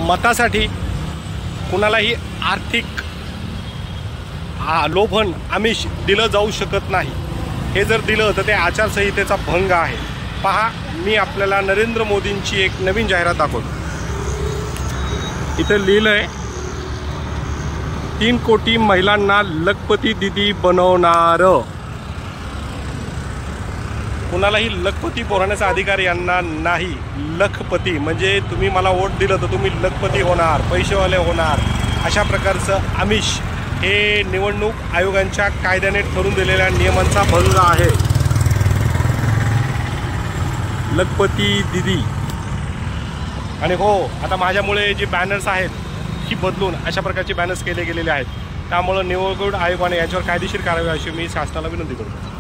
मतासाठी कुणालाही आर्थिक लोभन आमिष दिलं जाऊ शकत नाही। हे जर दिलं तर ते आचारसंहितेचा भंग आहे। पहा, मी आपल्याला नरेंद्र मोदींची एक नवीन जाहिरात दाखवतो। इथे लिहिलं आहे 3 कोटी महिलांना लखपती दीदी बनवणार। कुणालाही लखपती बनवण्याचा अधिकार यांना नाही। लखपती म्हणजे तुम्ही मला वोट दिलं तर तुम्ही लखपती होणार, पैसेवाले होणार, अशा प्रकारचं आमिष हे निवडणूक आयोगांच्या कायद्याने ठरवून दिलेल्या नियमांचा भंग आहे। लखपती दीदी। आणि हो, आता माझ्यामुळे जी बॅनर्स आहेत ही बदलून अशा प्रकारचे बॅनर्स केले गेलेले आहेत। त्यामुळे निवडणूक आयोगाने याच्यावर कायदेशीर कारवाई अशी मी शासनाला विनंती करतो।